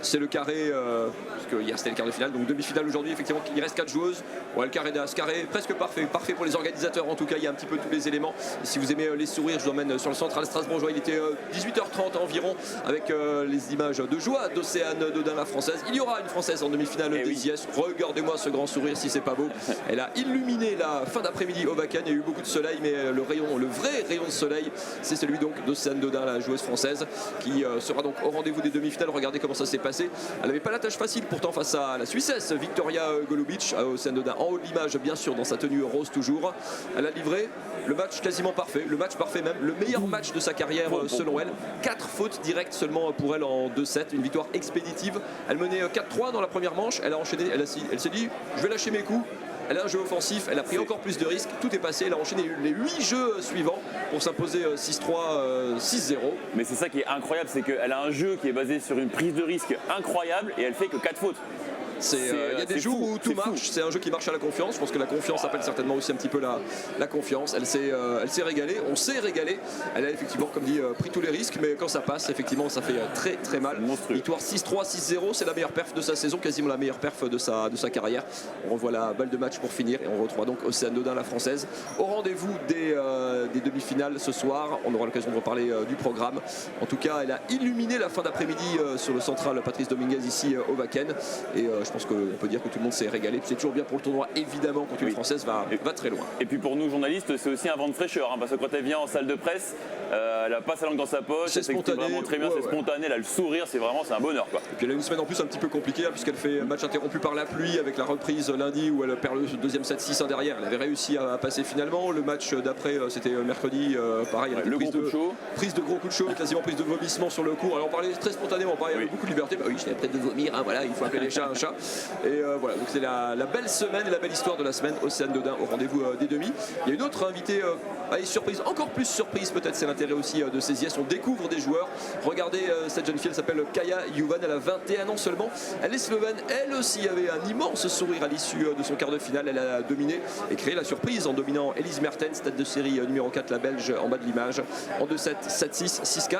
C'est le carré, parce qu'hier c'était le quart de finale, donc demi-finale aujourd'hui, effectivement, il reste 4 joueuses. Ouais, le carré d'As, carré presque parfait, parfait pour les organisateurs en tout cas, il y a un petit peu tous les éléments. Et si vous aimez les sourires, je vous emmène sur le central strasbourgeois, il était 18h30 environ, avec les images de joie d'Océane Dodin, la française. Il y aura une française en demi-finale des IS. Regardez-moi ce grand sourire si c'est pas beau. Elle a illuminé la fin d'après-midi au Wacken, il y a eu beaucoup de soleil, mais le vrai rayon de soleil, c'est celui donc d'Océane Dodin, la joueuse française, qui sera donc au rendez-vous des demi-finales. Regardez comment ça s'est passé. Elle n'avait pas la tâche facile pourtant face à la Suissesse Victoria Golubic, à Océane Dodin en haut de l'image, bien sûr, dans sa tenue rose toujours. Elle a livré le match quasiment parfait, le match parfait même, le meilleur match de sa carrière selon elle. 4 fautes directes seulement pour elle en 2-7, une victoire expéditive. Elle menait 4-3 dans la première manche, elle a enchaîné, elle s'est dit je vais lâcher mes coups. Elle a un jeu offensif, elle a pris encore plus de risques, tout est passé, elle a enchaîné les 8 jeux suivants pour s'imposer 6-3, 6-0. Mais c'est ça qui est incroyable, c'est qu'elle a un jeu qui est basé sur une prise de risque incroyable et elle fait que 4 fautes. Il y a des jours où tout marche, c'est un jeu qui marche à la confiance. Je pense que la confiance appelle certainement aussi un petit peu la confiance. Elle s'est régalée, on s'est régalé. Elle a effectivement, comme dit, pris tous les risques, mais quand ça passe, effectivement, ça fait très très mal. Victoire 6-3, 6-0, c'est la meilleure perf de sa saison, quasiment la meilleure perf de sa carrière. On revoit la balle de match pour finir et on retrouve donc Océane Dodin, la française, au rendez-vous des demi-finales ce soir. On aura l'occasion de reparler du programme. En tout cas, elle a illuminé la fin d'après-midi sur le central Patrice Dominguez ici au Wacken. Et je pense qu'on peut dire que tout le monde s'est régalé. C'est toujours bien pour le tournoi, évidemment, quand une Française va très loin. Et puis pour nous, journalistes, c'est aussi un vent de fraîcheur, parce que quand elle vient en salle de presse, elle n'a pas sa langue dans sa poche, c'est spontané, vraiment très bien, c'est spontané, elle a le sourire, c'est un bonheur, quoi. Et puis elle a une semaine en plus un petit peu compliquée, puisqu'elle fait match interrompu par la pluie avec la reprise lundi où elle perd le deuxième set 6-1 derrière. Elle avait réussi à passer finalement. Le match d'après, c'était mercredi, pareil, avec prise de gros coups de chaud, quasiment prise de vomissement sur le court. Alors on parlait très spontanément, pareil, avec beaucoup de liberté. Bah oui, j'étais prêt de vomir, voilà, il faut appeler les chats un chat. Et voilà, donc c'est la belle semaine et la belle histoire de la semaine. Océane Dodin au rendez-vous des demi. Il y a une autre invitée, surprise, encore plus surprise peut-être, c'est l'intérêt aussi de ces IS. On découvre des joueurs. Regardez, cette jeune fille, elle s'appelle Kaja Juvan, elle a 21 ans seulement. Elle est slovène, elle aussi avait un immense sourire à l'issue de son quart de finale. Elle a dominé et créé la surprise en dominant Elise Mertens, tête de série numéro 4, la belge, en bas de l'image, en 2-7, 7-6, 6-4.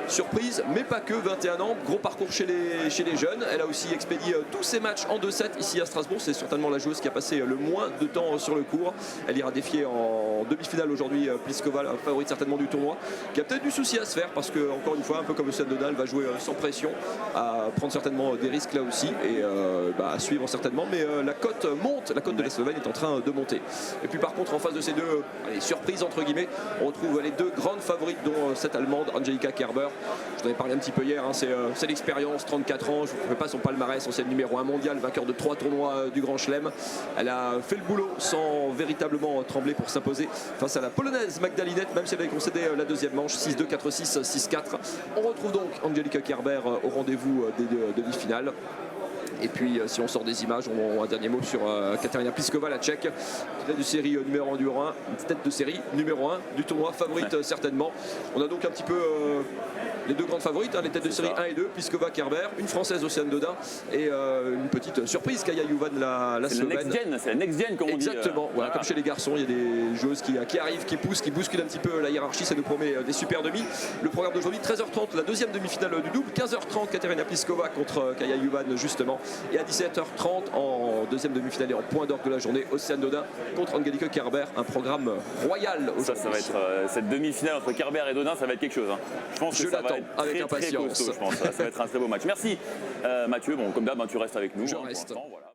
Surprise, mais pas que, 21 ans, gros parcours chez les jeunes. Elle a aussi expédié tous ses matchs en 2-7 ici à Strasbourg. C'est certainement la joueuse qui a passé le moins de temps sur le court. Elle ira défier en demi-finale aujourd'hui Pliskova, la favorite certainement du tournoi, qui a peut-être du souci à se faire parce que, encore une fois, un peu comme Océane Dodin, elle va jouer sans pression, à prendre certainement des risques là aussi et à suivre certainement. Mais la cote monte, la cote de la Slovène est en train de monter. Et puis par contre, en face de ces deux surprises entre guillemets, on retrouve les deux grandes favorites, dont cette allemande Angelika Kerber. Je vous en ai parlé un petit peu hier, c'est l'expérience, 34 ans, je ne vous fais pas son palmarès, ancienne numéro 1 mondial, vainqueur de 3 tournois du Grand Chelem. Elle a fait le boulot sans véritablement trembler pour s'imposer face à la polonaise Magdalinette, même si elle avait concédé la deuxième manche, 6-2, 4-6, 6-4. On retrouve donc Angelika Kerber au rendez-vous des demi-finales. Et puis si on sort des images, on a un dernier mot sur Kateřina Pliskova, la tchèque, tête de série numéro 1, tête de série numéro 1 du tournoi, favorite certainement. On a donc un petit peu les deux grandes favorites, les têtes de série 1 et 2, Pliskova, Kerber, une française, Océane Dodin, et une petite surprise, Kaja Juvan, la slovène. C'est la next-gen, comme on dit. Exactement, voilà, comme chez les garçons, il y a des joueuses qui arrivent, qui poussent, qui bousculent un petit peu la hiérarchie, ça nous promet des super demi. Le programme d'aujourd'hui, 13h30, la deuxième demi-finale du double, 15h30, Kateřina Pliskova contre Kaja Juvan justement, et à 17h30 en deuxième demi-finale et en point d'orgue de la journée, Océane Dodin contre Angelika Kerber, un programme royal aujourd'hui. Ça va être cette demi-finale entre Kerber et Dodin, ça va être quelque chose. Je pense que ça va être avec impatience. très costaud, je pense. Ça va être un très beau match. Merci Mathieu. Bon, comme d'hab, tu restes avec nous. Je reste. Voilà.